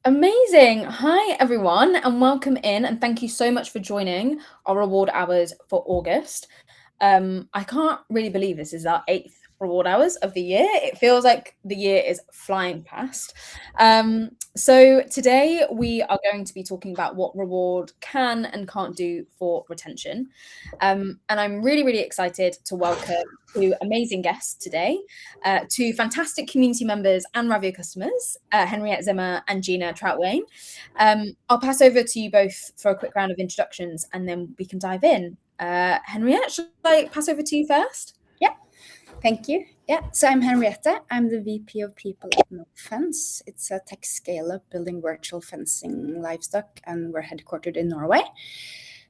Amazing. Hi, everyone, and welcome in. And thank you so much for joining our reward hours for August. I can't really believe this is our 8th reward hours of the year. It feels like the year is flying past. So today we are going to be talking about what reward can and can't do for retention. And I'm really, really excited to welcome two amazing guests today, two fantastic community members and Ravio customers, Henriette Zimmer and Gina Troutwain. I'll pass over to you both for a quick round of introductions and then we can dive in. Henriette, should I pass over to you first? Thank you. So I'm Henriette. I'm the VP of People at No Fence. It's a tech scale-up building virtual fencing livestock, and we're headquartered in Norway.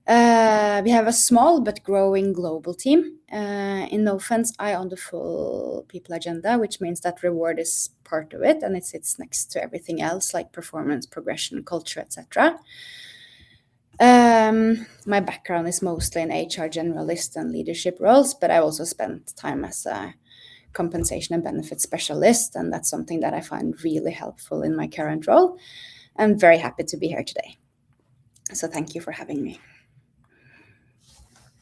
We have a small but growing global team. In No Fence, I own the full people agenda, which means that reward is part of it, and it sits next to everything else like performance, progression, culture, etc. My background is mostly in HR generalist and leadership roles, but I also spent time as a compensation and benefit specialist, and that's something that I find really helpful in my current role. I'm very happy to be here today. So thank you for having me.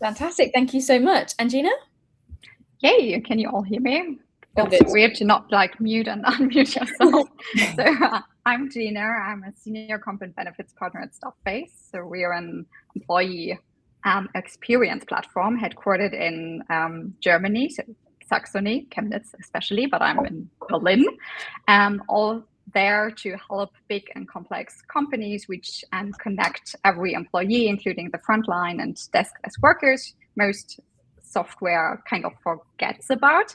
Fantastic. Thank you so much. And Gina? Yay, can you all hear me? All It's good. weird to not mute and unmute yourself. I'm Gina. I'm a senior comp and benefits partner at Stuffbase. So we are an employee experience platform headquartered in Germany, so Saxony, Chemnitz especially, but I'm in Berlin. All there to help big and complex companies reach and connect every employee, including the frontline and desk-less workers. Most software kind of forgets about.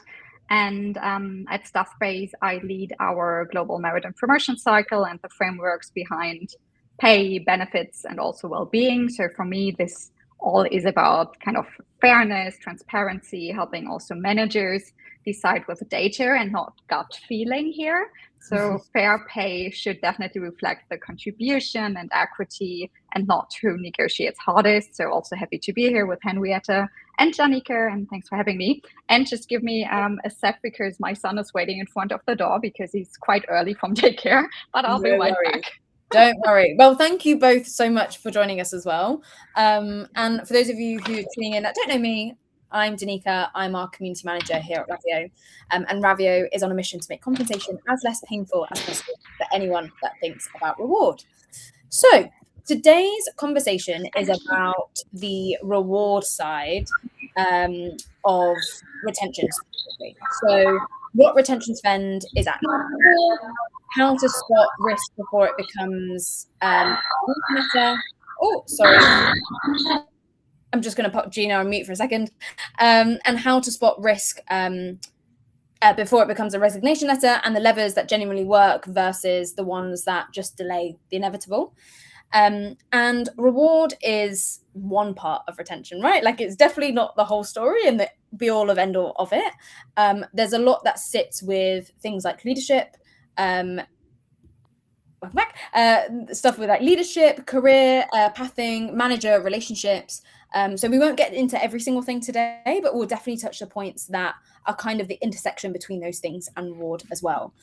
And at Stuffbase, I lead our global merit and promotion cycle and the frameworks behind pay, benefits, and also well-being. So for me, this all is about kind of fairness, transparency, helping also managers decide with data and not gut feeling here. So fair pay should definitely reflect the contribution and equity and not who negotiates hardest. So also happy to be here with Henriette and Janika, and thanks for having me. And just give me a sec because my son is waiting in front of the door because he's quite early from daycare, but I'll be right back. Don't worry. Well, thank you both so much for joining us as well. And for those of you who are tuning in that don't know me, I'm Danica. I'm our community manager here at Ravio. And Ravio is on a mission to make compensation as less painful as possible for anyone that thinks about reward. So today's conversation is about the reward side of retention specifically. So what retention spend is actually for, how to spot risk before it becomes matter. Oh, sorry. I'm just going to put Gina on mute for a second. And how to spot risk before it becomes a resignation letter, and the levers that genuinely work versus the ones that just delay the inevitable. And reward is one part of retention, right? Like it's definitely not the whole story and the be all of end all of it. There's a lot that sits with things like leadership, stuff with like leadership, career, pathing, manager, relationships. So we won't get into every single thing today, but we'll definitely touch the points that are kind of the intersection between those things and reward as well.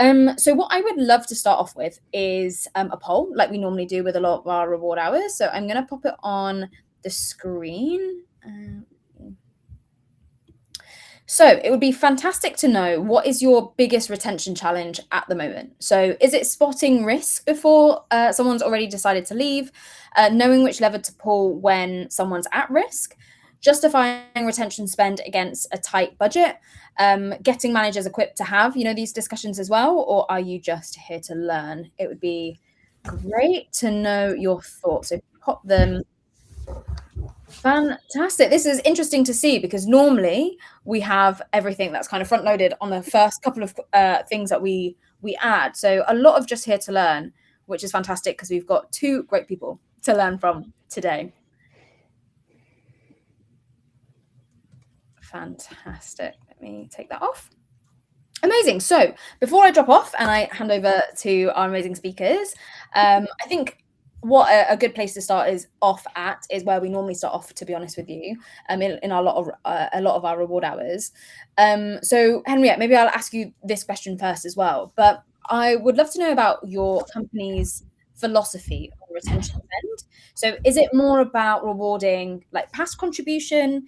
So what I would love to start off with is a poll, like we normally do with a lot of our reward hours. So I'm going to pop it on the screen. So it would be fantastic to know, what is your biggest retention challenge at the moment? So is it spotting risk before someone's already decided to leave, knowing which lever to pull when someone's at risk, justifying retention spend against a tight budget, getting managers equipped to have, these discussions as well, or are you just here to learn? It would be great to know your thoughts. So pop them. Fantastic. This is interesting to see because normally we have everything that's kind of front loaded on the first couple of things that we add. So a lot of just here to learn, which is fantastic because we've got two great people to learn from today. Fantastic. Let me take that off. Amazing. So before I drop off and I hand over to our amazing speakers, I think what a good place to start is where we normally start off, to be honest with you, in a lot of our reward hours. So Henriette, maybe I'll ask you this question first as well. But I would love to know about your company's philosophy on retention spend. So is it more about rewarding like past contribution,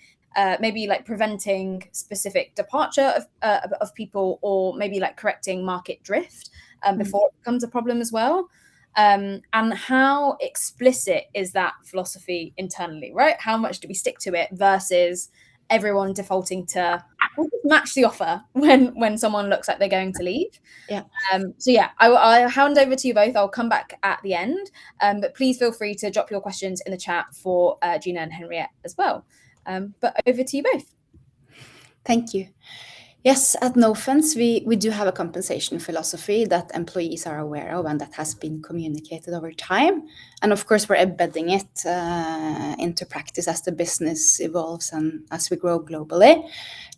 maybe like preventing specific departure of people, or maybe like correcting market drift before it becomes a problem as well? And how explicit is that philosophy internally, right? How much do we stick to it versus everyone defaulting to we'll just match the offer when someone looks like they're going to leave? Yeah. So yeah, I'll hand over to you both. I'll come back at the end, but please feel free to drop your questions in the chat for Gina and Henriette as well. But over to you both. Thank you. Yes, at No Fence, we do have a compensation philosophy that employees are aware of and that has been communicated over time. And of course, we're embedding it into practice as the business evolves and as we grow globally.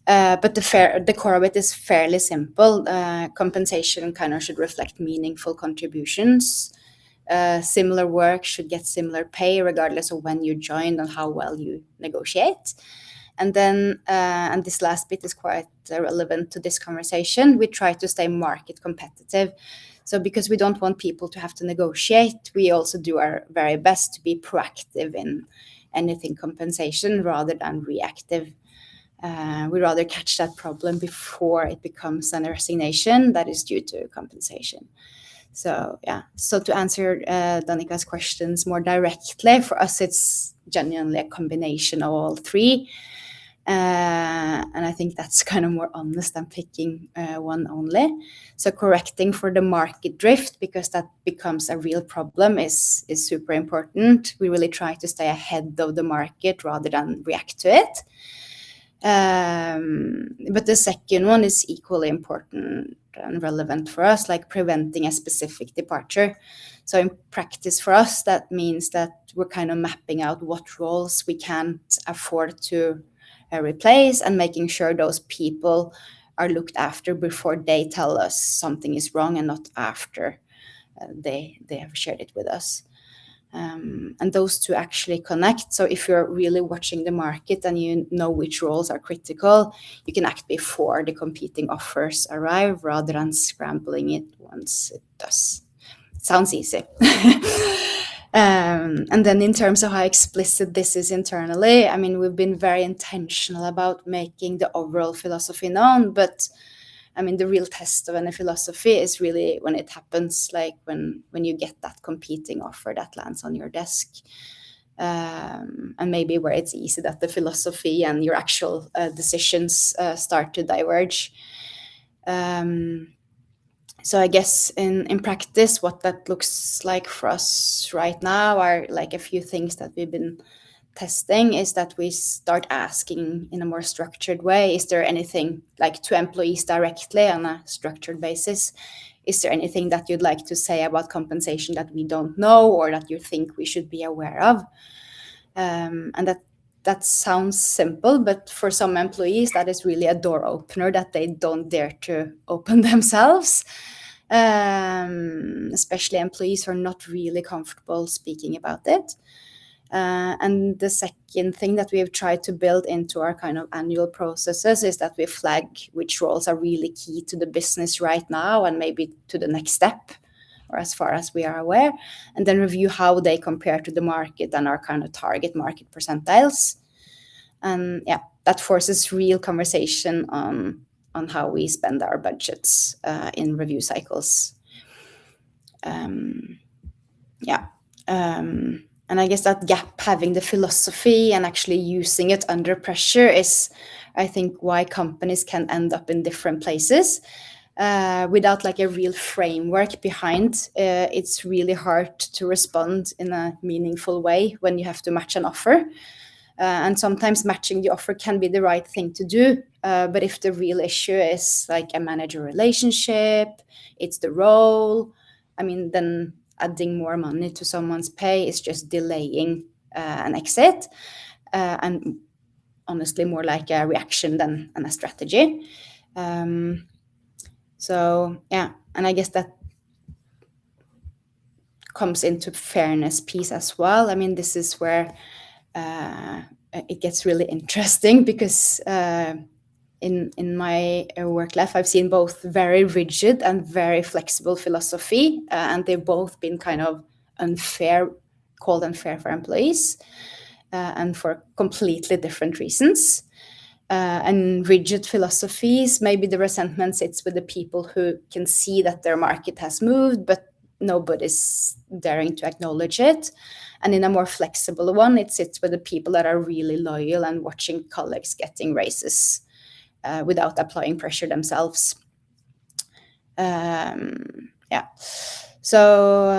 But the core of it is fairly simple. Compensation kind of should reflect meaningful contributions. Similar work should get similar pay regardless of when you joined and how well you negotiate. And then, and this last bit is quite relevant to this conversation, we try to stay market competitive. So because we don't want people to have to negotiate, we also do our very best to be proactive in anything compensation rather than reactive. We rather catch that problem before it becomes a resignation that is due to compensation. So yeah, so to answer Danika's questions more directly, for us it's genuinely a combination of all three. And I think that's kind of more honest than picking one only. So correcting for the market drift, because that becomes a real problem, is super important. We really try to stay ahead of the market rather than react to it. But the second one is equally important and relevant for us, like preventing a specific departure. So in practice for us, that means that we're kind of mapping out what roles we can't afford to replace and making sure those people are looked after before they tell us something is wrong and not after they have shared it with us. And those two actually connect. So if you're really watching the market and you know which roles are critical, you can act before the competing offers arrive rather than scrambling it once it does. It sounds easy. And then in terms of how explicit this is internally, I mean, we've been very intentional about making the overall philosophy known, but I mean, the real test of any philosophy is really when it happens, like when you get that competing offer that lands on your desk. And maybe where it's easy that the philosophy and your actual decisions start to diverge. So I guess in practice, what that looks like for us right now are like a few things that we've been testing is that we start asking in a more structured way, is there anything, like to employees directly on a structured basis, is there anything that you'd like to say about compensation that we don't know or that you think we should be aware of? And that sounds simple, but for some employees, that is really a door opener that they don't dare to open themselves. Especially employees who are not really comfortable speaking about it. And the second thing that we have tried to build into our kind of annual processes is that we flag which roles are really key to the business right now and maybe to the next step, or as far as we are aware, and then review how they compare to the market and our kind of target market percentiles. And yeah, that forces real conversation on how we spend our budgets in review cycles. And I guess that gap, having the philosophy and actually using it under pressure, is, I think, why companies can end up in different places. Without like a real framework behind, it's really hard to respond in a meaningful way when you have to match an offer. And sometimes matching the offer can be the right thing to do. But if the real issue is like a manager relationship, it's the role, I mean, then adding more money to someone's pay is just delaying an exit. And honestly, more like a reaction than a strategy. So yeah, and I guess that comes into fairness piece as well. I mean, this is where it gets really interesting because in my work life, I've seen both very rigid and very flexible philosophy, and they've both been kind of called unfair for employees, and for completely different reasons. And rigid philosophies, maybe the resentment sits with the people who can see that their market has moved, but nobody's daring to acknowledge it. And in a more flexible one, it sits with the people that are really loyal and watching colleagues getting raises without applying pressure themselves. So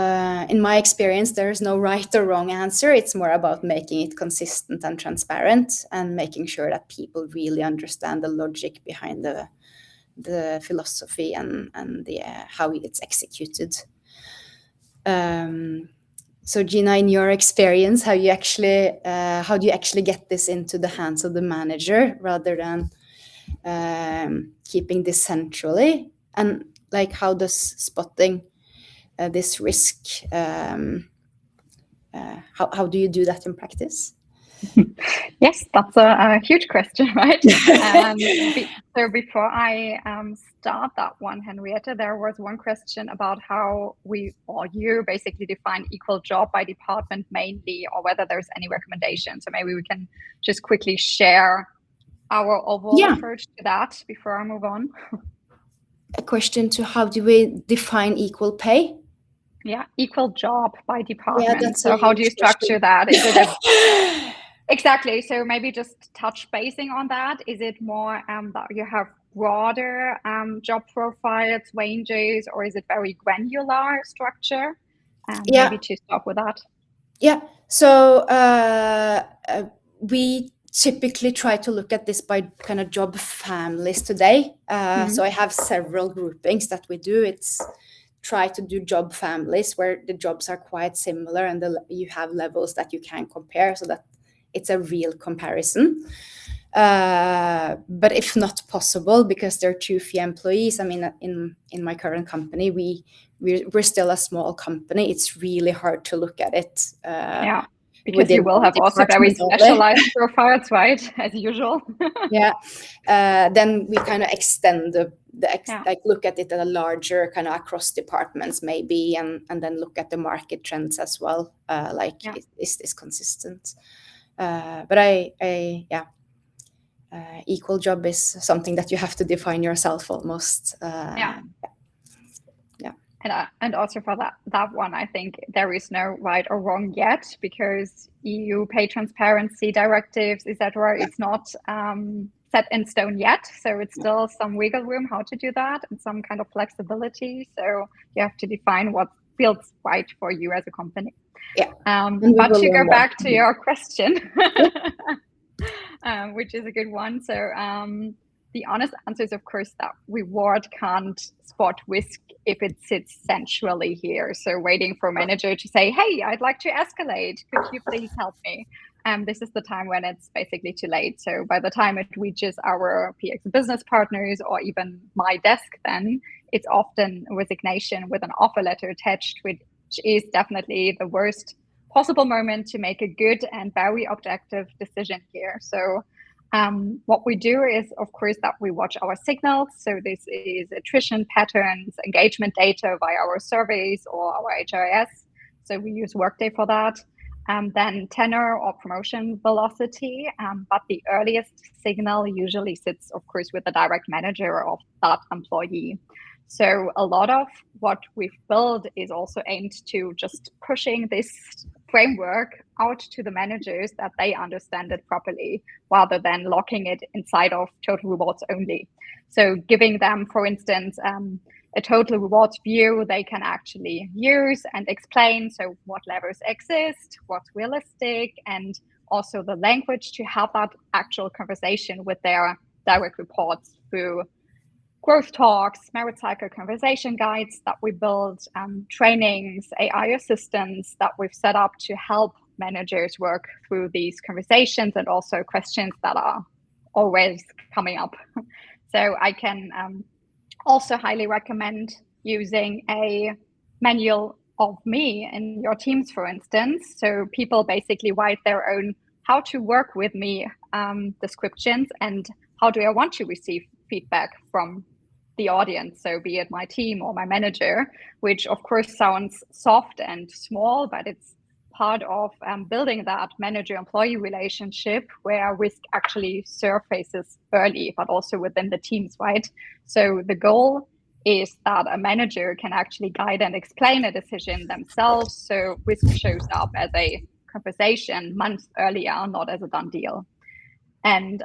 in my experience, there is no right or wrong answer. It's more about making it consistent and transparent, and making sure that people really understand the logic behind the philosophy and the how it's executed. So Gina, in your experience, how do you actually get this into the hands of the manager rather than keeping this centrally? And like, how does spotting this risk, how do you do that in practice? Yes, that's a huge question, right? So before I start that one, Henriette, there was one question about how you basically define equal job by department mainly, or whether there's any recommendation. So maybe we can just quickly share our overall approach to that before I move on. A question to how do we define equal pay? Yeah, equal job by department. Yeah, so how do you structure that? Is it exactly? So maybe just touch basing on that. Is it more that you have broader job profiles, ranges, or is it very granular structure? Maybe to start with that. Yeah. So we typically try to look at this by kind of job families today. So I have several groupings that we do. It's try to do job families where the jobs are quite similar and you have levels that you can compare, so that it's a real comparison. But if not possible, because there are too few employees, I mean, in my current company, we're still a small company. It's really hard to look at it. Because you will have also very specialized profiles, right? As usual. Then we kind of extend like look at it at a larger kind of across departments maybe, and then look at the market trends as well. Is this consistent? But equal job is something that you have to define yourself almost. And also for that one, I think there is no right or wrong yet, because EU pay transparency directives, etc. It's not set in stone yet, so it's still some wiggle room how to do that and some kind of flexibility. So you have to define what feels right for you as a company. But to go back to your question, which is a good one. So the honest answer is, of course, that reward can't spot risk if it sits centrally here. So waiting for a manager to say, hey, I'd like to escalate. Could you please help me? This is the time when it's basically too late. So by the time it reaches our PX business partners or even my desk, then it's often resignation with an offer letter attached, which is definitely the worst possible moment to make a good and very objective decision here. So what we do is, of course, that we watch our signals. So this is attrition patterns, engagement data via our surveys or our HRIS. So we use Workday for that. Then tenure or promotion velocity. But the earliest signal usually sits, of course, with the direct manager of that employee. So a lot of what we've built is also aimed to just pushing this framework out to the managers that they understand it properly, rather than locking it inside of total rewards only. So giving them, for instance, a total rewards view they can actually use and explain. So what levers exist, what's realistic, and also the language to have that actual conversation with their direct reports through growth talks, merit cycle conversation guides that we build, trainings, AI assistants that we've set up to help managers work through these conversations, and also questions that are always coming up. So I can also highly recommend using a manual of me in your teams, for instance. So people basically write their own how to work with me descriptions and how do I want to receive feedback from the audience? So be it my team or my manager, which of course sounds soft and small, but it's part of building that manager-employee relationship where risk actually surfaces early, but also within the teams, right? So the goal is that a manager can actually guide and explain a decision themselves. So risk shows up as a conversation months earlier, not as a done deal. And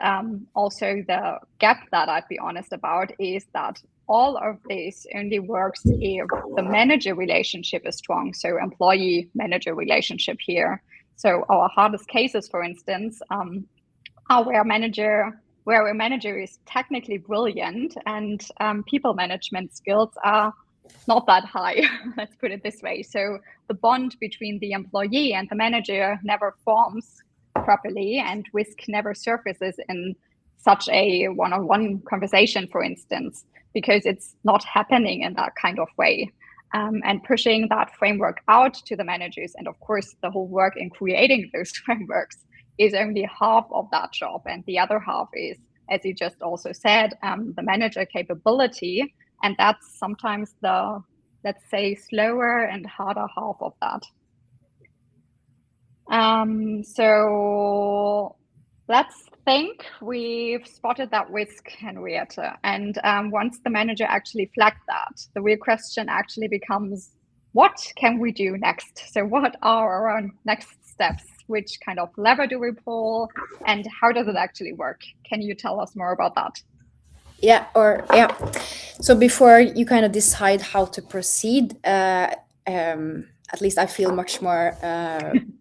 also the gap that I'd be honest about is that all of this only works if the manager relationship is strong. So employee manager relationship here. So our hardest cases, for instance, are where a manager is technically brilliant and people management skills are not that high, let's put it this way. So the bond between the employee and the manager never forms properly, and risk never surfaces in such a one-on-one conversation, for instance, because it's not happening in that kind of way. And pushing that framework out to the managers, and of course the whole work in creating those frameworks, is only half of that job. And the other half is, as you just also said, the manager capability. And that's sometimes the, let's say, slower and harder half of that. So let's think we've spotted that risk, Henriette. And once the manager actually flagged that, the real question actually becomes, what can we do next? So what are our next steps? Which kind of lever do we pull? And how does it actually work? Can you tell us more about that? Yeah. So before you kind of decide how to proceed, at least I feel much more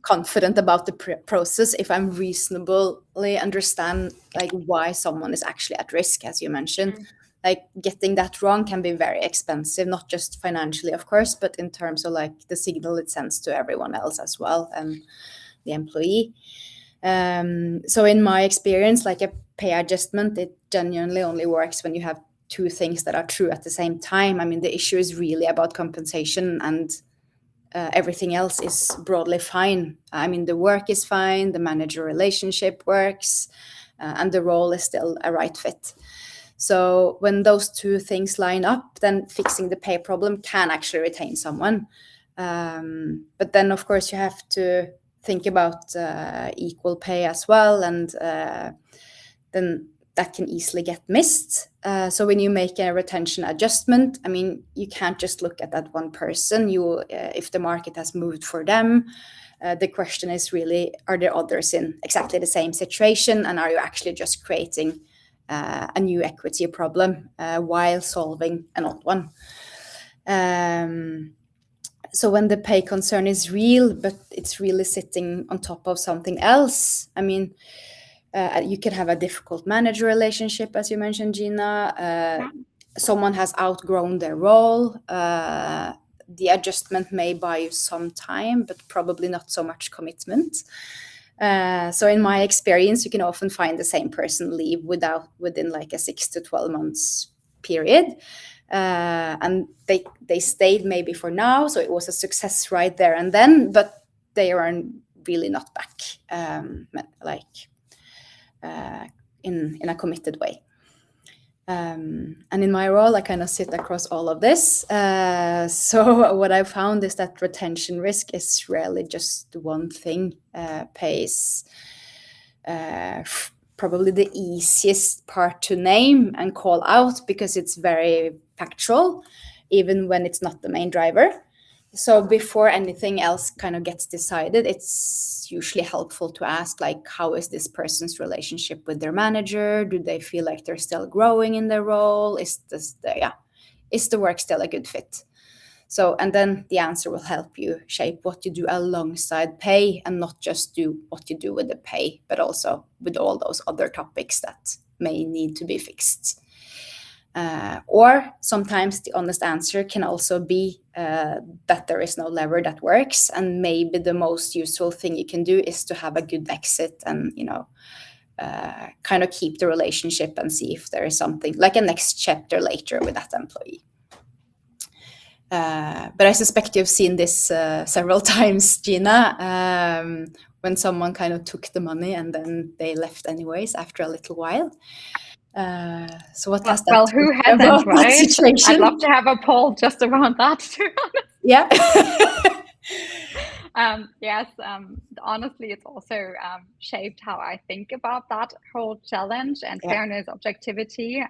confident about the process if I'm reasonably understand like why someone is actually at risk, as you mentioned. Like getting that wrong can be very expensive, not just financially, of course, but in terms of like the signal it sends to everyone else as well, and the employee. So in my experience, like a pay adjustment, it genuinely only works when you have two things that are true at the same time. I mean, the issue is really about compensation, and everything else is broadly fine. I mean, the work is fine, the manager relationship works, and the role is still a right fit. So when those two things line up, then fixing the pay problem can actually retain someone. But then, of course, you have to think about equal pay as well, and then that can easily get missed. So when you make a retention adjustment, I mean, you can't just look at that one person. If the market has moved for them, the question is really, are there others in exactly the same situation, and are you actually just creating a new equity problem while solving an old one? So when the pay concern is real, but it's really sitting on top of something else, I mean, you could have a difficult manager relationship, as you mentioned, Gina. Someone has outgrown their role. The adjustment may buy you some time, but probably not so much commitment. So in my experience, you can often find the same person leave within like a 6 to 12 months period. And they stayed maybe for now, so it was a success right there and then, but they are really not back in a committed way. And in my role, I kind of sit across all of this. So what I found is that retention risk is rarely just one thing. Pay is probably the easiest part to name and call out because it's very factual, even when it's not the main driver. So before anything else kind of gets decided, it's usually helpful to ask, like, how is this person's relationship with their manager? Do they feel like they're still growing in their role? Is the work still a good fit? So, and then the answer will help you shape what you do alongside pay, and not just do what you do with the pay, but also with all those other topics that may need to be fixed. Or sometimes the honest answer can also be that there is no lever that works, and maybe the most useful thing you can do is to have a good exit and, kind of keep the relationship and see if there is something like a next chapter later with that employee. But I suspect you've seen this several times, Gina, when someone kind of took the money and then they left anyways after a little while. So what has that Well, to who say hasn't, about that right? situation? I'd love to have a poll just around that too. Yeah. Yes, honestly, it's also shaped how I think about that whole challenge and fairness, objectivity.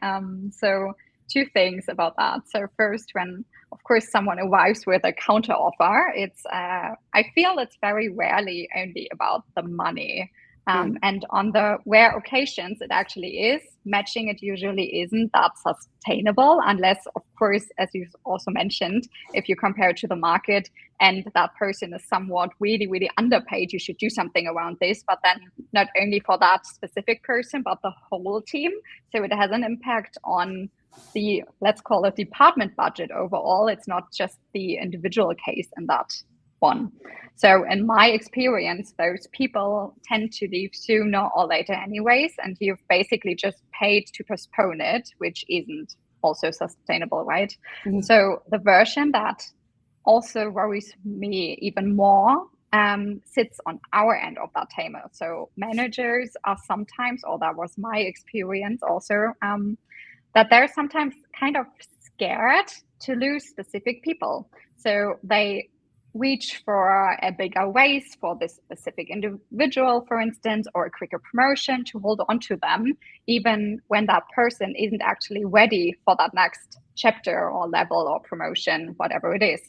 So two things about that. So first, when of course someone arrives with a counter offer, it's I feel it's very rarely only about the money. And on the rare occasions it actually is, matching it usually isn't that sustainable unless, of course, as you also mentioned, if you compare it to the market and that person is somewhat really, really underpaid, you should do something around this. But then not only for that specific person, but the whole team. So it has an impact on the, let's call it, department budget overall. It's not just the individual case in that one. So in my experience, those people tend to leave sooner or later anyways, and you've basically just paid to postpone it, which isn't also sustainable, right? So the version that also worries me even more sits on our end of that table. So managers are sometimes, or that was my experience also, that they're sometimes kind of scared to lose specific people. So they reach for a bigger raise for this specific individual, for instance, or a quicker promotion to hold on to them, even when that person isn't actually ready for that next chapter or level or promotion, whatever it is.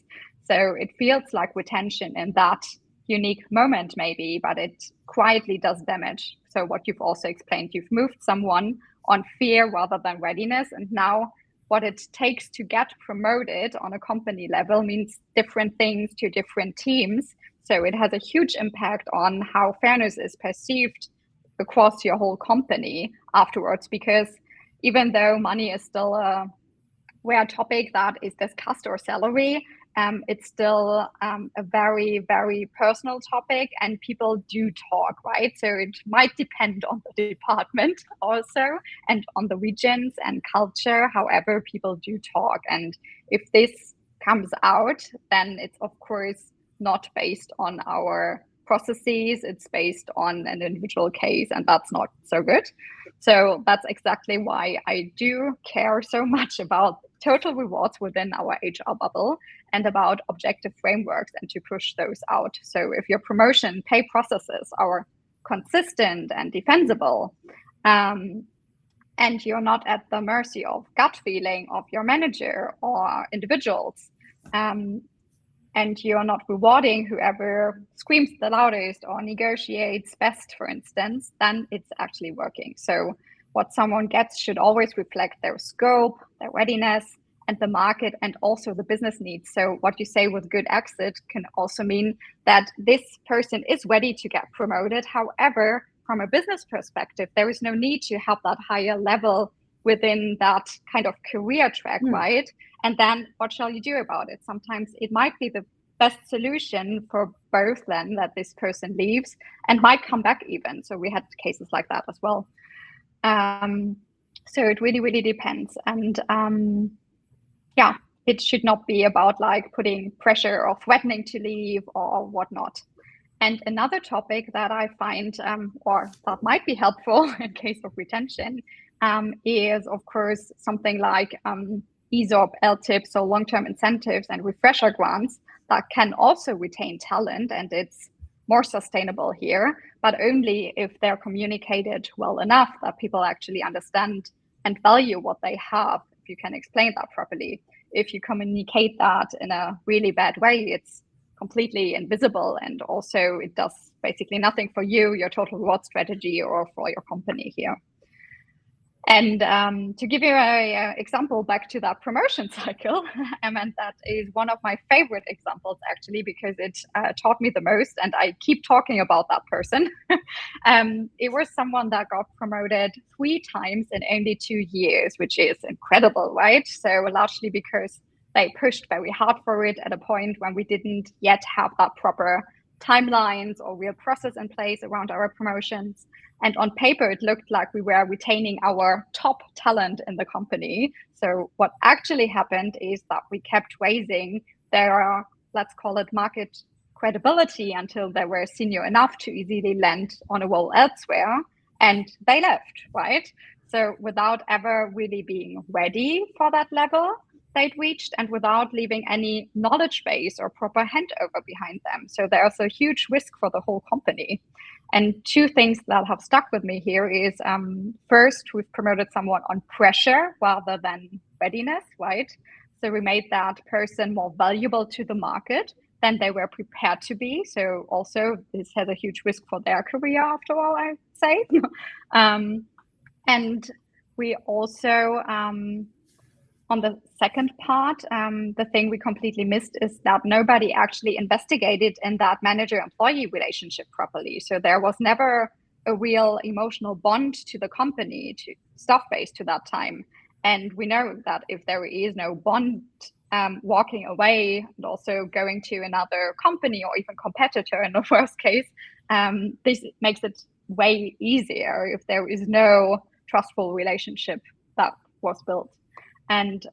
So it feels like retention in that unique moment, maybe, but it quietly does damage. So what you've also explained, you've moved someone on fear rather than readiness, and now what it takes to get promoted on a company level means different things to different teams. So it has a huge impact on how fairness is perceived across your whole company afterwards, because even though money is still a rare topic that is discussed, or salary, it's still a very, very personal topic, and people do talk, right? So it might depend on the department also, and on the regions and culture. However, people do talk. And if this comes out, then it's of course not based on our processes, it's based on an individual case, and that's not so good. So that's exactly why I do care so much about total rewards within our HR bubble and about objective frameworks, and to push those out. So if your promotion pay processes are consistent and defensible, and you're not at the mercy of gut feeling of your manager or individuals, and you're not rewarding whoever screams the loudest or negotiates best, for instance, then it's actually working. So what someone gets should always reflect their scope, their readiness, and the market, and also the business needs. So what you say with good exit can also mean that this person is ready to get promoted. However, from a business perspective, there is no need to have that higher level within that kind of career track, right? And then what shall you do about it? Sometimes it might be the best solution for both then that this person leaves and might come back even. So we had cases like that as well. So it really, really depends. And yeah, it should not be about like putting pressure or threatening to leave or whatnot. And another topic that I find, or that might be helpful in case of retention, is of course something like ESOP, LTIPs, so long-term incentives and refresher grants that can also retain talent, and it's more sustainable here, but only if they're communicated well enough that people actually understand and value what they have, if you can explain that properly. If you communicate that in a really bad way, it's completely invisible, and also it does basically nothing for you, your total reward strategy, or for your company here. And to give you an example back to that promotion cycle, and that is one of my favorite examples actually, because it taught me the most, and I keep talking about that person. It was someone that got promoted 3 times in only 2 years, which is incredible, right? So largely because they pushed very hard for it at a point when we didn't yet have that proper timelines or real process in place around our promotions. And on paper, it looked like we were retaining our top talent in the company. So what actually happened is that we kept raising their, let's call it, market credibility until they were senior enough to easily land on a role elsewhere, and they left, right? So without ever really being ready for that level they'd reached, and without leaving any knowledge base or proper handover behind them. So there's a huge risk for the whole company. And two things that have stuck with me here is first, we've promoted someone on pressure rather than readiness, right? So we made that person more valuable to the market than they were prepared to be. So also this has a huge risk for their career after all, I'd say. And we also, on the second part, the thing we completely missed is that nobody actually investigated in that manager-employee relationship properly. So there was never a real emotional bond to the company, to staff base to that time. And we know that if there is no bond, walking away and also going to another company or even competitor in the worst case, this makes it way easier if there is no trustful relationship that was built. And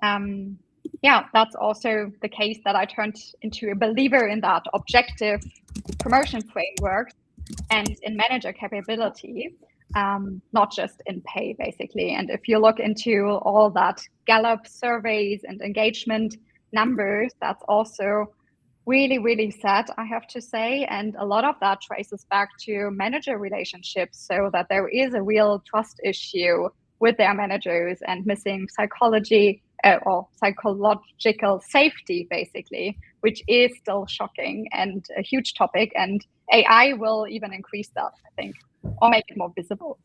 yeah, that's also the case that I turned into a believer in that objective promotion framework and in manager capability, not just in pay, basically. And if you look into all that Gallup surveys and engagement numbers, that's also really, really sad, I have to say. And a lot of that traces back to manager relationships, so that there is a real trust issue with their managers and missing psychology or psychological safety, basically, which is still shocking and a huge topic. And AI will even increase that, I think, or make it more visible.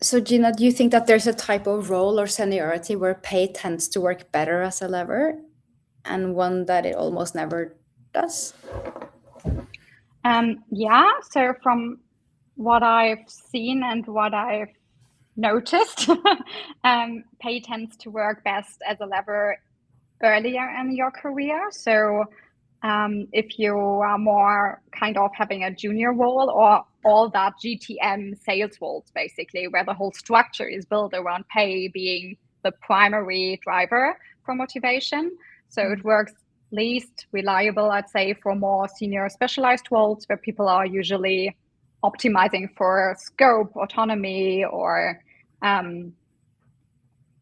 So Gina, do you think that there's a type of role or seniority where pay tends to work better as a lever and one that it almost never does? Yeah, so from what I've seen and what I've noticed, pay tends to work best as a lever earlier in your career. So if you are more kind of having a junior role, or all that GTM sales roles, basically, where the whole structure is built around pay being the primary driver for motivation. So it works least reliable, I'd say, for more senior specialized roles where people are usually optimizing for scope, autonomy, or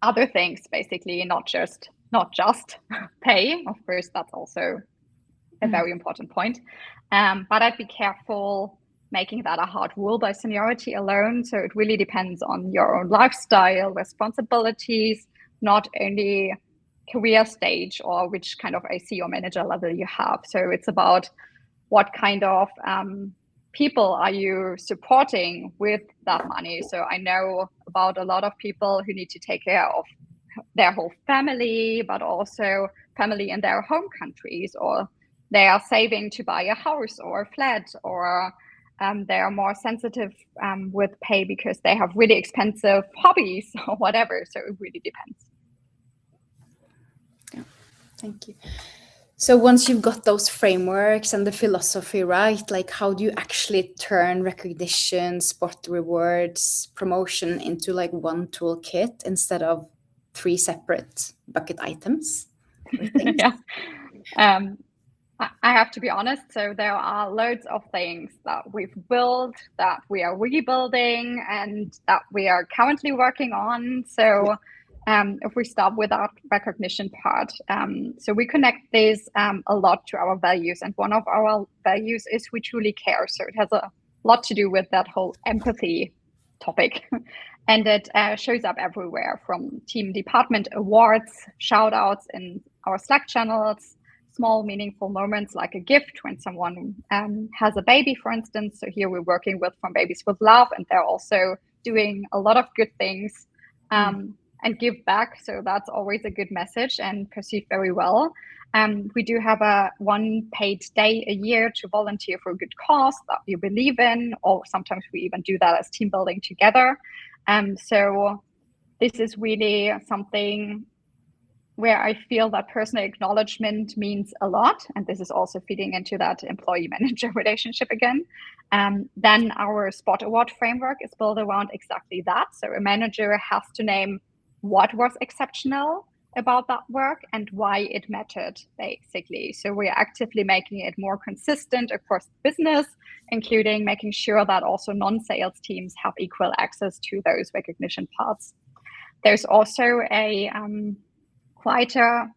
other things, basically, not just pay. Of course, that's also a very important point. But I'd be careful making that a hard rule by seniority alone. So it really depends on your own lifestyle, responsibilities, not only career stage or which kind of IC or manager level you have. So it's about what kind of people are you supporting with that money. So I know about a lot of people who need to take care of their whole family, but also family in their home countries, or they are saving to buy a house or a flat, or they are more sensitive with pay because they have really expensive hobbies or whatever. So it really depends. Yeah, thank you. So once you've got those frameworks and the philosophy right, like how do you actually turn recognition, spot rewards, promotion into like one toolkit instead of 3 separate bucket items? Yeah. I have to be honest. So there are loads of things that we've built, that we are rebuilding, and that we are currently working on. So if we start with our recognition part, so we connect this a lot to our values. And one of our values is we truly care. So it has a lot to do with that whole empathy topic. And it shows up everywhere, from team department awards, shout outs in our Slack channels, small meaningful moments like a gift when someone has a baby, for instance. So here we're working with From Babies with Love, and they're also doing a lot of good things and give back. So that's always a good message and perceived very well. We do have a 1 paid day a year to volunteer for a good cause that you believe in, or sometimes we even do that as team building together. So this is really something where I feel that personal acknowledgement means a lot. And this is also feeding into that employee-manager relationship again. Then our Spot Award framework is built around exactly that. So a manager has to name what was exceptional about that work and why it mattered, basically. So we're actively making it more consistent across the business, including making sure that also non-sales teams have equal access to those recognition parts. There's also a quieter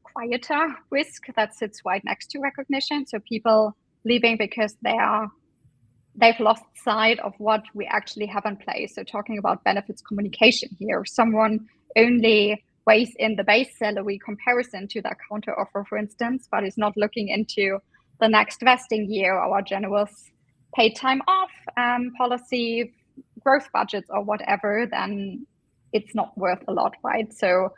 risk that sits right next to recognition. So people leaving because they've lost sight of what we actually have in place. So talking about benefits communication here, someone only weighs in the base salary comparison to that counter offer, for instance, but is not looking into the next vesting year, our generous paid time off policy, growth budgets, or whatever, then it's not worth a lot, right? So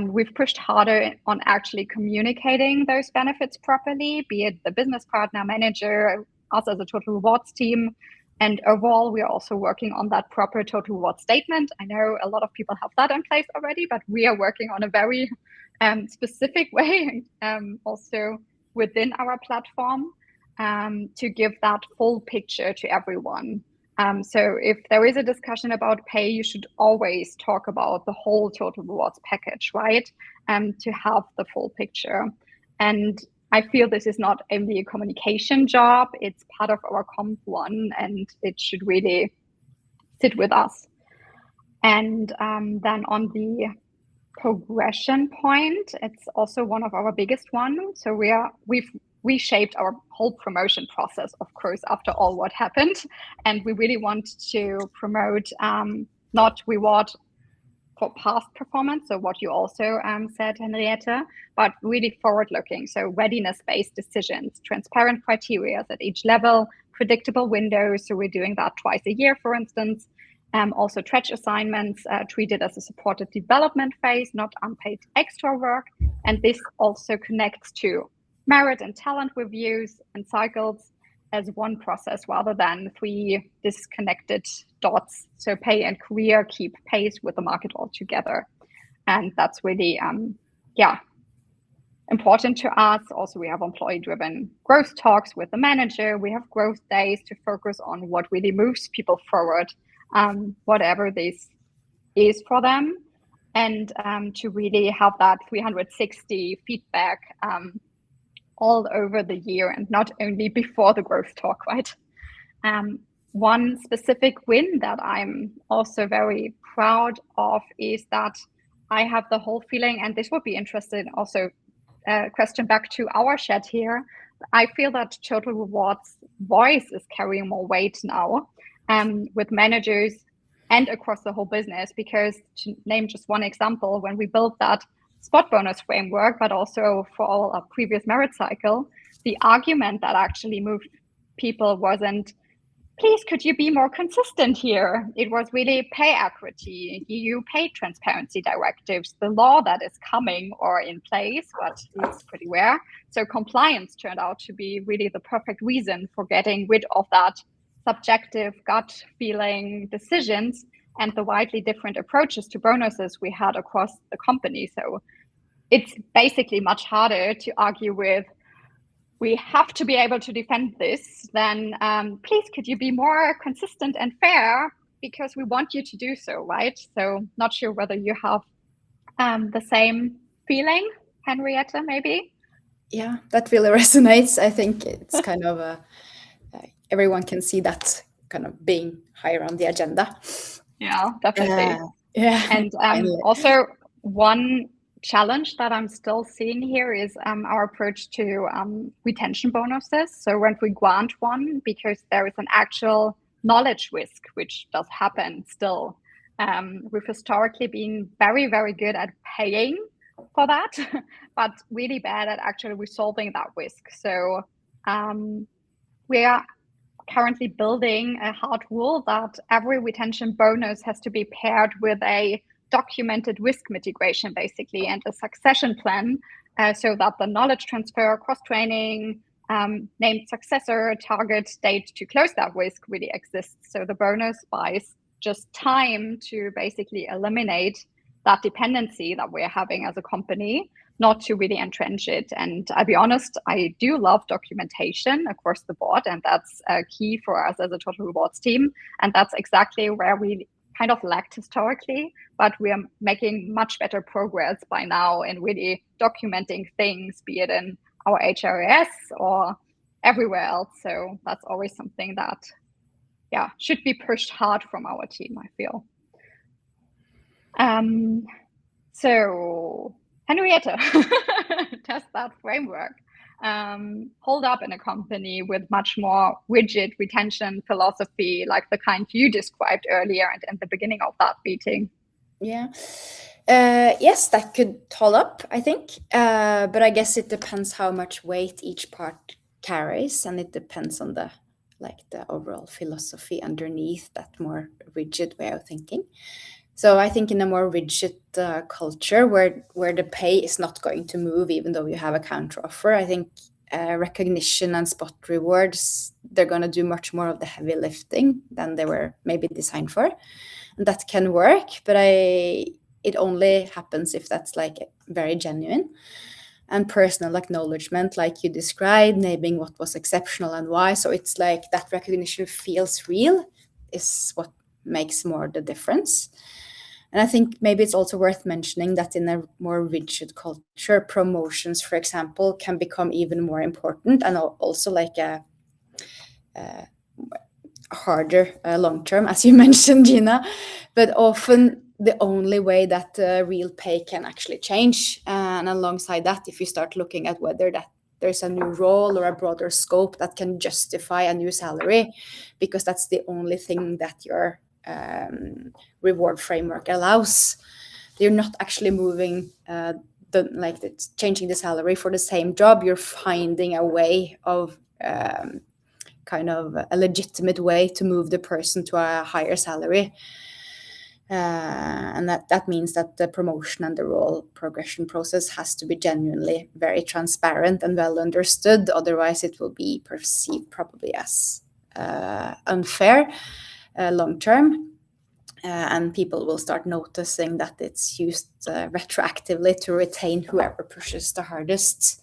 we've pushed harder on actually communicating those benefits properly, be it the business partner, manager, us as a total rewards team. And overall, we are also working on that proper total reward statement. I know a lot of people have that in place already, but we are working on a very specific way also within our platform to give that full picture to everyone. So if there is a discussion about pay, you should always talk about the whole total rewards package, right? To have the full picture. And I feel this is not only a communication job, it's part of our comp one, and it should really sit with us. And then on the progression point, it's also one of our biggest ones. So we've reshaped our whole promotion process, of course, after all what happened. And we really want to promote, not reward for past performance, so what you also said, Henriette, but really forward-looking, so readiness-based decisions, transparent criteria at each level, predictable windows, so we're doing that twice a year, for instance. Also stretch assignments treated as a supported development phase, not unpaid extra work, and this also connects to merit and talent reviews and cycles as one process rather than three disconnected dots. So pay and career keep pace with the market altogether. And that's really, important to us. Also, we have employee-driven growth talks with the manager. We have growth days to focus on what really moves people forward, whatever this is for them. And to really have that 360 feedback all over the year and not only before the growth talk, right? One specific win that I'm also very proud of is that I have the whole feeling, and this would be interesting also question back to our chat here. I feel that Total Rewards voice is carrying more weight now with managers and across the whole business, because to name just one example, when we built that spot bonus framework, but also for all our previous merit cycle, the argument that actually moved people wasn't, please, could you be more consistent here? It was really pay equity, EU pay transparency directives, the law that is coming or in place, but it's pretty rare. So compliance turned out to be really the perfect reason for getting rid of that subjective gut feeling decisions and the widely different approaches to bonuses we had across the company. So it's basically much harder to argue with, we have to be able to defend this, then please, could you be more consistent and fair, because we want you to do so, right? So not sure whether you have the same feeling, Henriette, maybe? Yeah, that really resonates. I think it's kind of everyone can see that kind of being higher on the agenda. Yeah, definitely. Yeah. And also one challenge that I'm still seeing here is our approach to retention bonuses. So when we grant one, because there is an actual knowledge risk, which does happen still, we've historically been very, very good at paying for that, but really bad at actually resolving that risk. So we are currently building a hard rule that every retention bonus has to be paired with a documented risk mitigation, basically, and a succession plan, so that the knowledge transfer, cross-training, named successor, target date to close that risk really exists. So the bonus buys just time to basically eliminate that dependency that we're having as a company, not to really entrench it. And I'll be honest, I do love documentation across the board, and that's key for us as a Total Rewards team. And that's exactly where we kind of lacked historically, but we are making much better progress by now in really documenting things, be it in our HRS or everywhere else. So that's always something that, yeah, should be pushed hard from our team, I feel. So Henriette, test that framework. Hold up in a company with much more rigid retention philosophy, like the kind you described earlier and in the beginning of that meeting. Yeah. Yes, that could hold up, I think. But I guess it depends how much weight each part carries, and it depends on the overall philosophy underneath that more rigid way of thinking. So I think in a more rigid culture where the pay is not going to move even though you have a counter offer, I think recognition and spot rewards, they're going to do much more of the heavy lifting than they were maybe designed for. And that can work, but it only happens if that's like very genuine. And personal acknowledgement, like you described, naming what was exceptional and why. So it's like that recognition feels real is what makes more the difference. And I think maybe it's also worth mentioning that in a more rigid culture, promotions, for example, can become even more important, and also like a harder long term, as you mentioned, Gina. But often the only way that real pay can actually change. And alongside that, if you start looking at whether that there's a new role or a broader scope that can justify a new salary, because that's the only thing that your reward framework allows. You're not actually moving changing the salary for the same job. You're finding a way of kind of a legitimate way to move the person to a higher salary. And that means that the promotion and the role progression process has to be genuinely very transparent and well understood. Otherwise, it will be perceived probably as unfair long term. And people will start noticing that it's used retroactively to retain whoever pushes the hardest.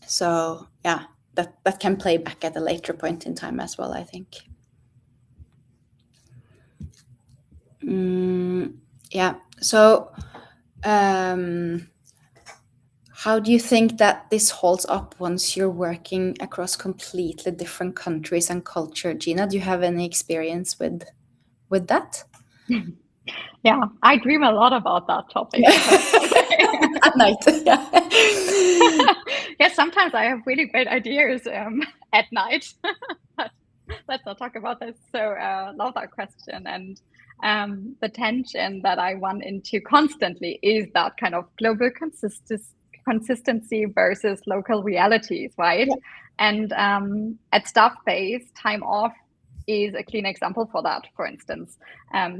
So yeah, that can play back at a later point in time as well, I think. Yeah. So how do you think that this holds up once you're working across completely different countries and culture? Gina, do you have any experience with that? Yeah, I dream a lot about that topic. At night. Yeah, sometimes I have really great ideas at night. But let's not talk about this. So love that question. And the tension that I run into constantly is that kind of global consistency versus local realities, right? Yeah. And at staff-based, time off is a clean example for that, for instance.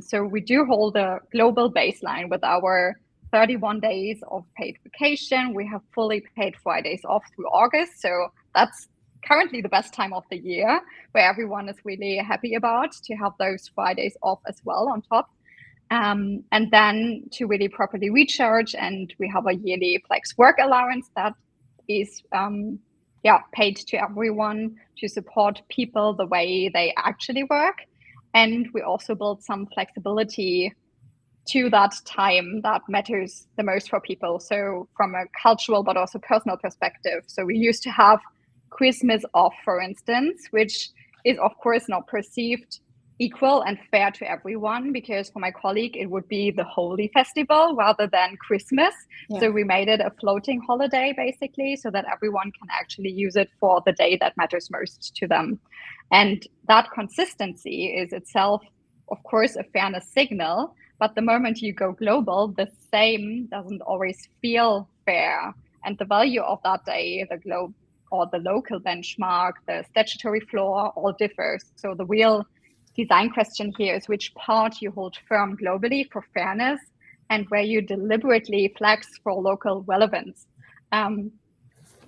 So we do hold a global baseline with our 31 days of paid vacation. We have fully paid Fridays off through August. So that's currently the best time of the year, where everyone is really happy about to have those Fridays off as well on top. And then to really properly recharge, and we have a yearly flex work allowance that is paid to everyone to support people the way they actually work. And we also build some flexibility to that time that matters the most for people. So from a cultural but also personal perspective. So we used to have Christmas off, for instance, which is of course not perceived equal and fair to everyone, because for my colleague, it would be the holy festival rather than Christmas. Yeah. So we made it a floating holiday, basically, so that everyone can actually use it for the day that matters most to them. And that consistency is itself, of course, a fairness signal. But the moment you go global, the same doesn't always feel fair. And the value of that day, the globe or the local benchmark, the statutory floor, all differs. So the real design question here is which part you hold firm globally for fairness and where you deliberately flex for local relevance.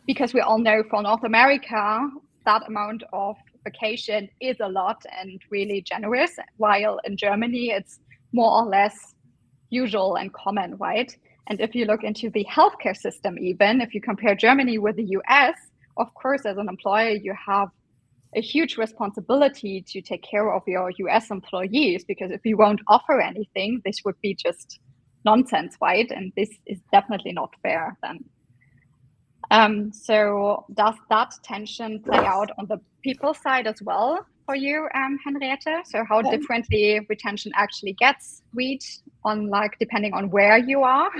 Because we all know for North America, that amount of vacation is a lot and really generous, while in Germany, it's more or less usual and common, right? And if you look into the healthcare system, even if you compare Germany with the US, of course, as an employer, you have a huge responsibility to take care of your US employees, because if you won't offer anything, this would be just nonsense, right? And this is definitely not fair then. So does that tension play out on the people side as well for you, Henriette? So how differently retention actually gets read on, like, depending on where you are?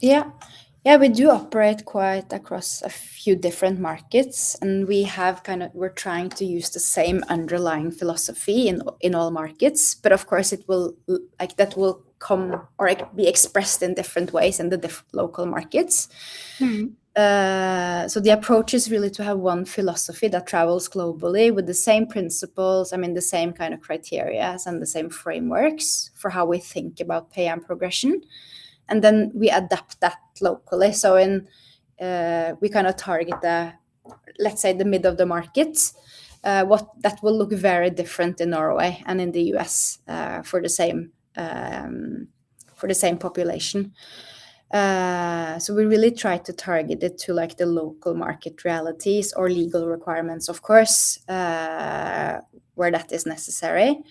Yeah, we do operate quite across a few different markets, and we're trying to use the same underlying philosophy in all markets. But of course, it will come or be expressed in different ways in the local markets. So the approach is really to have one philosophy that travels globally with the same principles, the same kind of criteria and the same frameworks for how we think about pay and progression. And then we adapt that locally. So we kind of target let's say the mid of the market, that will look very different in Norway and in the US for the same population. So we really try to target it to like the local market realities or legal requirements, of course, where that is necessary.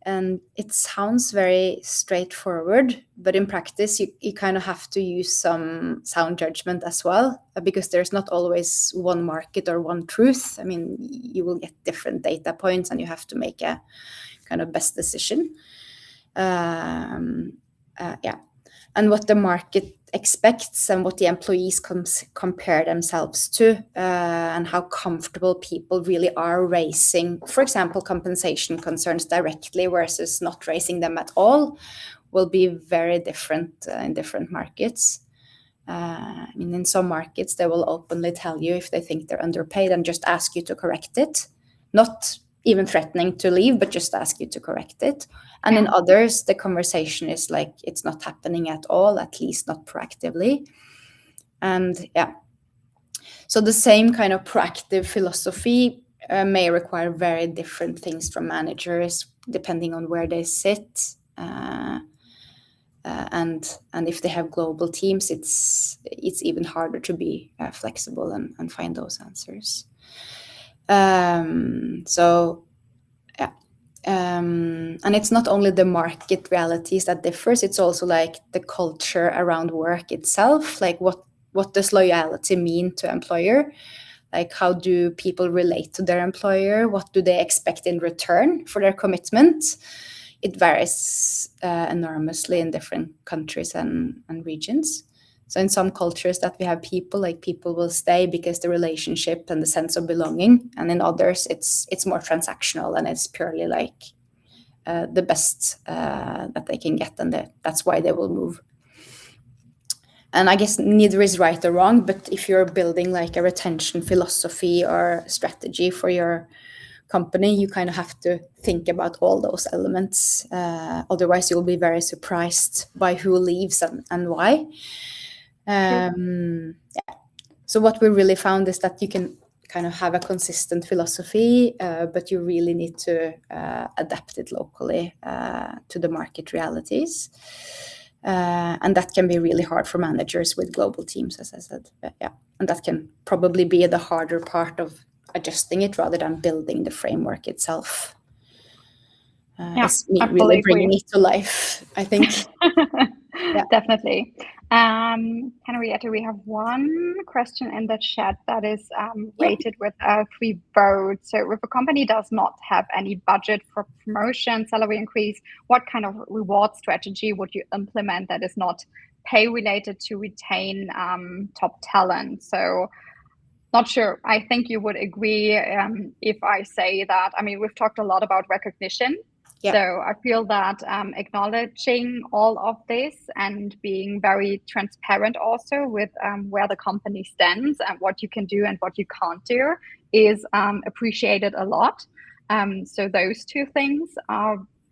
And it sounds very straightforward, but in practice, you kind of have to use some sound judgment as well, because there's not always one market or one truth. You will get different data points and you have to make a kind of best decision. And what the market expects and what the employees compare themselves to, and how comfortable people really are raising, for example, compensation concerns directly versus not raising them at all, will be very different in different markets. In some markets, they will openly tell you if they think they're underpaid and just ask you to correct it, not even threatening to leave, but just ask you to correct it. And in others, the conversation is like, it's not happening at all, at least not proactively. And so the same kind of proactive philosophy may require very different things from managers, depending on where they sit. And if they have global teams, it's even harder to be flexible and find those answers. And it's not only the market realities that differs, it's also like the culture around work itself. Like what does loyalty mean to employer? Like, how do people relate to their employer? What do they expect in return for their commitment? It varies enormously in different countries and regions. So in some cultures that we have people will stay because the relationship and the sense of belonging, and in others it's more transactional and it's purely like the best that they can get, and that's why they will move. And I guess neither is right or wrong, but if you're building like a retention philosophy or strategy for your company, you kind of have to think about all those elements. Otherwise, you'll be very surprised by who leaves and why. So what we really found is that you can kind of have a consistent philosophy, but you really need to adapt it locally to the market realities. And that can be really hard for managers with global teams, as I said. And that can probably be the harder part of adjusting it rather than building the framework itself. It's me really bringing it to life, I think. Definitely. Henriette, we have one question in the chat that is rated with 3 votes. So if a company does not have any budget for promotion, salary increase, what kind of reward strategy would you implement that is not pay related to retain top talent? So not sure. I think you would agree if I say that. We've talked a lot about recognition. So I feel that acknowledging all of this and being very transparent also with where the company stands and what you can do and what you can't do is appreciated a lot. So those 2 things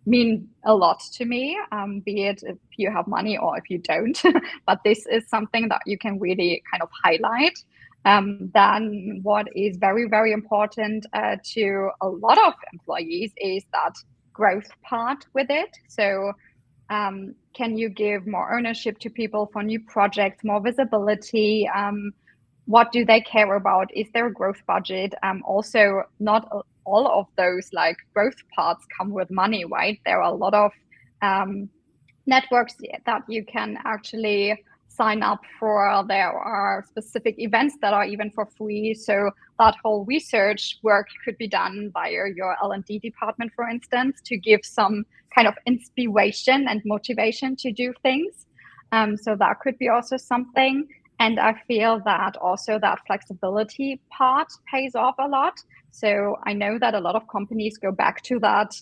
mean a lot to me, be it if you have money or if you don't. But this is something that you can really kind of highlight. Then what is very, very important to a lot of employees is that growth part with it. So can you give more ownership to people for new projects, more visibility, what do they care about? Is there a growth budget? Also, not all of those like growth parts come with money, right? There are a lot of networks that you can actually sign up for. There are specific events that are even for free. So that whole research work could be done by your L&D department, for instance, to give some kind of inspiration and motivation to do things. So that could be also something. And I feel that also that flexibility part pays off a lot. So I know that a lot of companies go back to that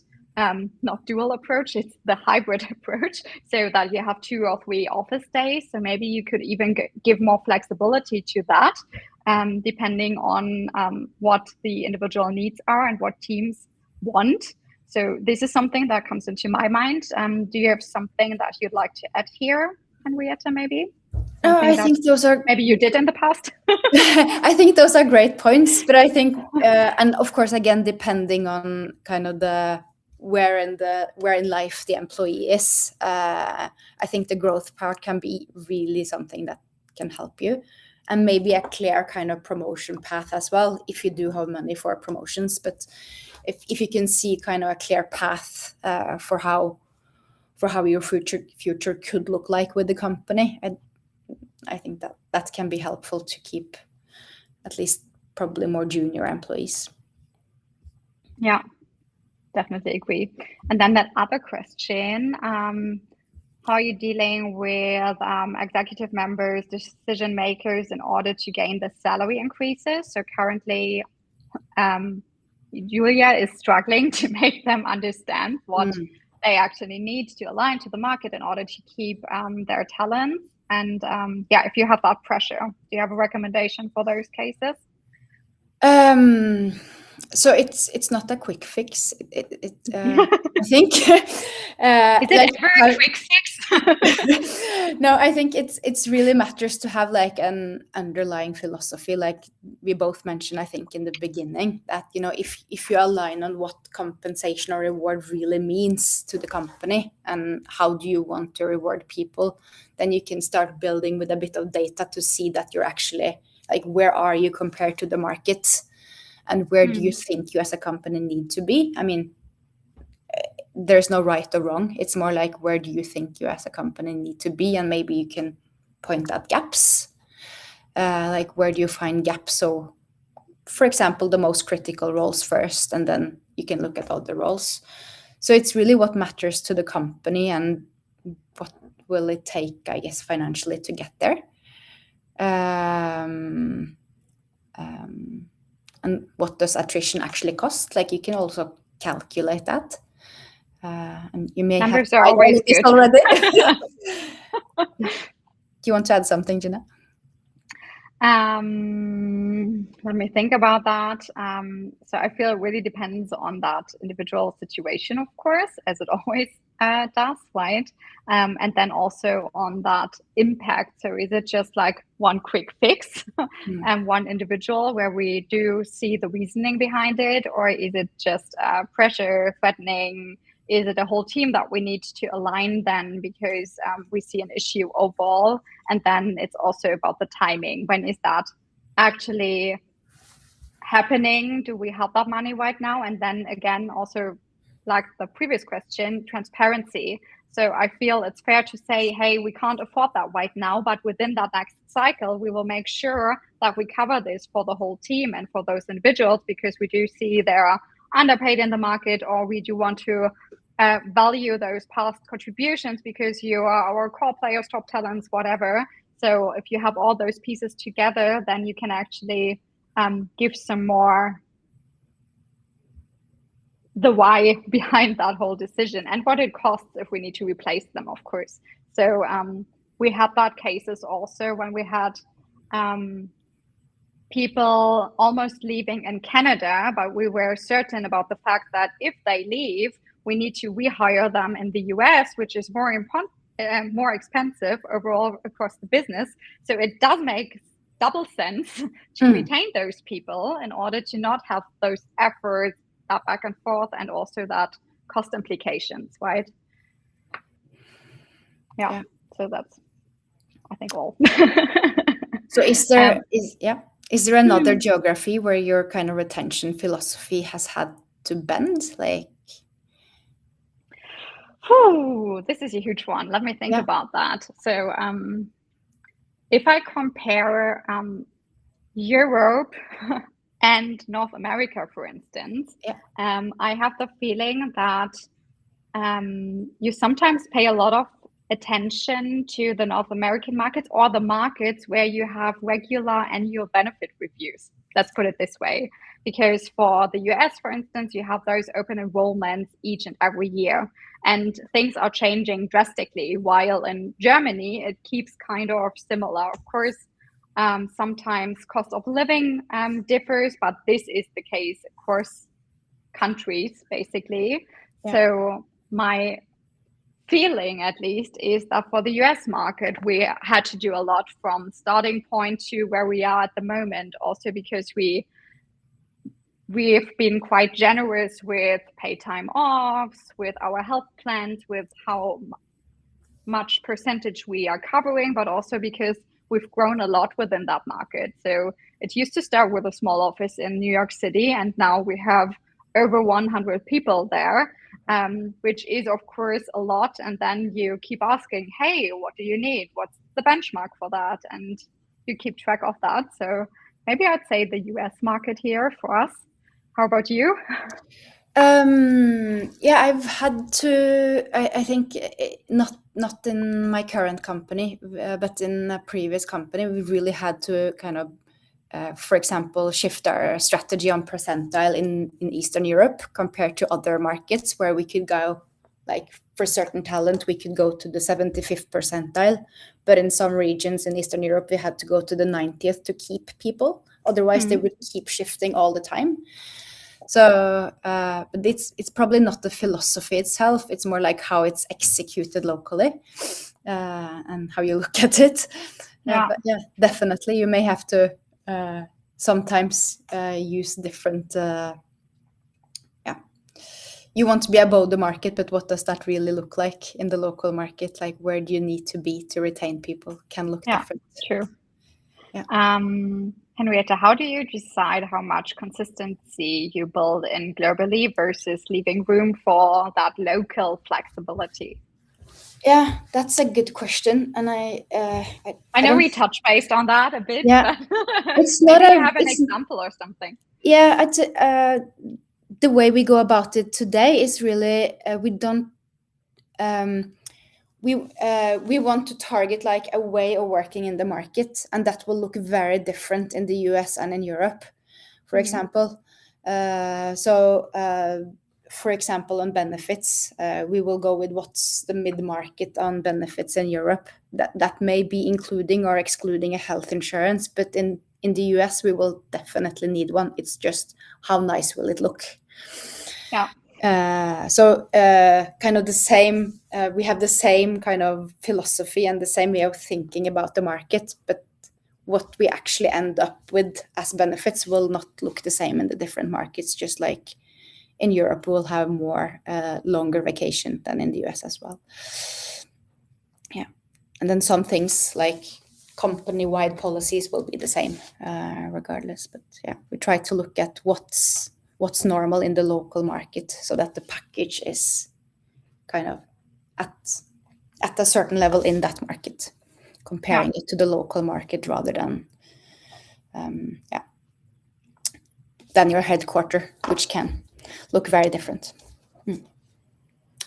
not dual approach, it's the hybrid approach, so that you have 2 or 3 office days. So maybe you could even give more flexibility to that, depending on what the individual needs are and what teams want. So this is something that comes into my mind. Do you have something that you'd like to add here, Henriette, maybe? No, I think those are maybe you did in the past. I think those are great points, but I think and of course again depending on kind of the where in life the employee is, I think the growth part can be really something that can help you, and maybe a clear kind of promotion path as well if you do have money for promotions. But if you can see kind of a clear path for how your future could look like with the company, I think that can be helpful to keep at least probably more junior employees. Yeah, definitely agree. And then that other question, how are you dealing with executive members, decision makers in order to gain the salary increases? So currently, Julia is struggling to make them understand what they actually need to align to the market in order to keep their talent. And if you have that pressure, do you have a recommendation for those cases? So it's not a quick fix. I think. Is it a very quick fix? No, I think it's really matters to have like an underlying philosophy, like we both mentioned, I think, in the beginning, that if you align on what compensation or reward really means to the company and how do you want to reward people, then you can start building with a bit of data to see that you're actually like, where are you compared to the market, and where do you think you as a company need to be? I mean, there's no right or wrong. It's more like, where do you think you as a company need to be? And maybe you can point out gaps. Like, where do you find gaps? So, for example, the most critical roles first, and then you can look at other roles. So it's really what matters to the company and what will it take, I guess, financially to get there. And what does attrition actually cost? Like, you can also calculate that. And you may numbers have are always good already. Do you want to add something, Gina? Let me think about that. So I feel it really depends on that individual situation, of course, as it always does, right? And then also on that impact. So is it just like one quick fix and one individual where we do see the reasoning behind it, or is it just pressure, threatening? Is it a whole team that we need to align then because we see an issue overall? And then it's also about the timing. When is that actually happening? Do we have that money right now? And then again, also like the previous question, transparency. So I feel it's fair to say, hey, we can't afford that right now, but within that next cycle, we will make sure that we cover this for the whole team and for those individuals, because we do see they're underpaid in the market, or we do want to value those past contributions because you are our core players, top talents, whatever. So if you have all those pieces together, then you can actually give some more the why behind that whole decision and what it costs if we need to replace them, of course. So we had that cases also when we had people almost leaving in Canada, but we were certain about the fact that if they leave, we need to rehire them in the US, which is more expensive overall across the business. So it does make double sense to retain those people in order to not have those efforts, that back and forth, and also that cost implications, right? Yeah. So that's, I think, all. So is there another geography where your kind of retention philosophy has had to bend? Like, this is a huge one. Let me think about that. So if I compare Europe and North America, for instance, I have the feeling that you sometimes pay a lot of attention to the North American markets, or the markets where you have regular annual benefit reviews. Let's put it this way. Because for the US, for instance, you have those open enrollments each and every year, and things are changing drastically, while in Germany, it keeps kind of similar. Of course, sometimes cost of living differs, but this is the case across countries, basically. So my feeling, at least, is that for the US market, we had to do a lot from starting point to where we are at the moment, also because we've been quite generous with paid time offs, with our health plans, with how much percentage we are covering, but also because we've grown a lot within that market. So it used to start with a small office in New York City, and now we have over 100 people there, which is, of course, a lot. And then you keep asking, hey, what do you need? What's the benchmark for that? And you keep track of that. So maybe I'd say the US market here for us. How about you? I've had to, I think not in my current company, but in a previous company, we really had to kind of, for example, shift our strategy on percentile in Eastern Europe compared to other markets where we could go, like for certain talent, we could go to the 75th percentile. But in some regions in Eastern Europe, we had to go to the 90th to keep people. Otherwise, they would keep shifting all the time. So, but it's probably not the philosophy itself. It's more like how it's executed locally and how you look at it. But definitely, you may have to sometimes use different. You want to be above the market, but what does that really look like in the local market? Like, where do you need to be to retain people? Can look different. True. Henriette, how do you decide how much consistency you build in globally versus leaving room for that local flexibility? Yeah, that's a good question, and I know we touched based on that a bit. Yeah, but it's not. Maybe you have an example or something. Yeah, the way we go about it today is really we don't. We want to target like a way of working in the market, and that will look very different in the US and in Europe, for example. For example, on benefits, we will go with what's the mid-market on benefits in Europe. That may be including or excluding a health insurance, but in the US, we will definitely need one. It's just how nice will it look? Yeah. Kind of the same, we have the same kind of philosophy and the same way of thinking about the market, but what we actually end up with as benefits will not look the same in the different markets. Just like in Europe, we'll have more longer vacation than in the US as well. Yeah. And then some things like company-wide policies will be the same regardless. But yeah, we try to look at what's normal in the local market so that the package is kind of at a certain level in that market, comparing it to the local market rather than your headquarter, which can look very different.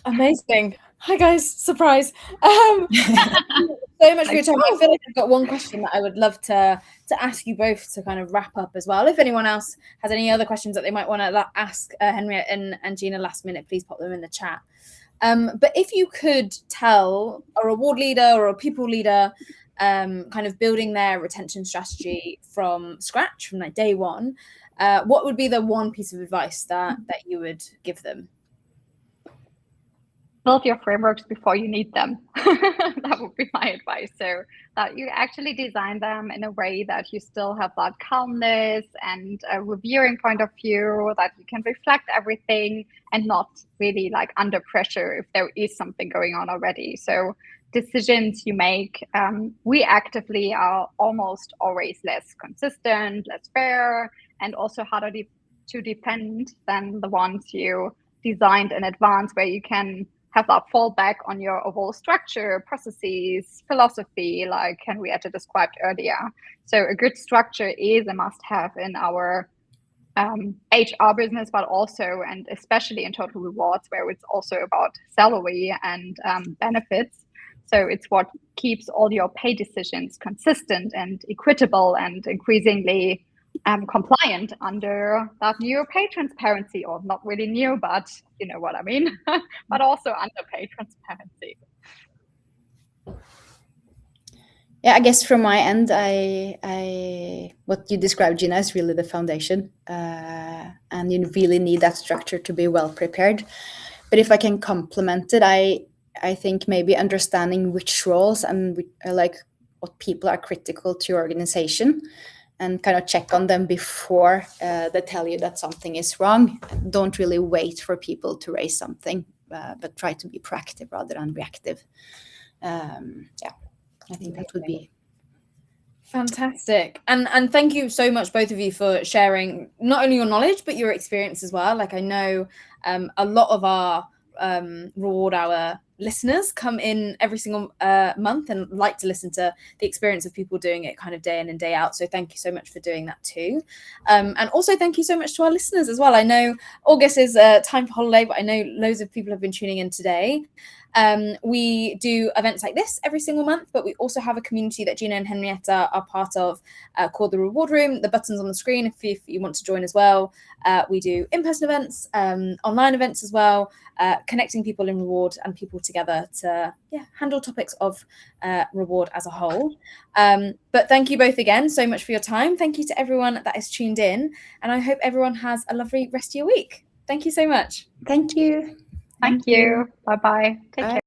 Amazing. Hi guys, surprise. So much for your time. I feel like I've got one question that I would love to ask you both to kind of wrap up as well. If anyone else has any other questions that they might want to ask Henriette and Gina last minute, please pop them in the chat. But if you could tell a reward leader or a people leader kind of building their retention strategy from scratch, from like day one, what would be the one piece of advice that you would give them? build your frameworks before you need them. That would be my advice. So that you actually design them in a way that you still have that calmness and a reviewing point of view, that you can reflect everything and not really like under pressure if there is something going on already. So decisions you make reactively are almost always less consistent, less fair, and also harder to defend than the ones you designed in advance, where you can have that fallback on your overall structure, processes, philosophy, like Henriette described earlier. So a good structure is a must-have in our HR business, but also and especially in total rewards, where it's also about salary and benefits. So it's what keeps all your pay decisions consistent and equitable and increasingly compliant under that new pay transparency, or not really new, but you know what I mean, but also under pay transparency. Yeah, I guess from my end, I what you described, Gina, is really the foundation, and you really need that structure to be well prepared. But if I can complement it, I think maybe understanding which roles and like what people are critical to your organization, and kind of check on them before they tell you that something is wrong. Don't really wait for people to raise something, but try to be proactive rather than reactive. Yeah, I think that would be fantastic. And thank you so much, both of you, for sharing not only your knowledge, but your experience as well. Like I know a lot of our reward hour listeners come in every single month and like to listen to the experience of people doing it kind of day in and day out. So thank you so much for doing that too. And also thank you so much to our listeners as well. I know August is time for holiday, but I know loads of people have been tuning in today. We do events like this every single month, but we also have a community that Gina and Henriette are part of called the Reward Room. The button's on the screen if you want to join as well. We do in-person events, online events as well, connecting people in reward and people together to handle topics of reward as a whole. But thank you both again so much for your time. Thank you to everyone that is tuned in, and I hope everyone has a lovely rest of your week. Thank you so much. Thank you. Thank you. Bye-bye. Take care.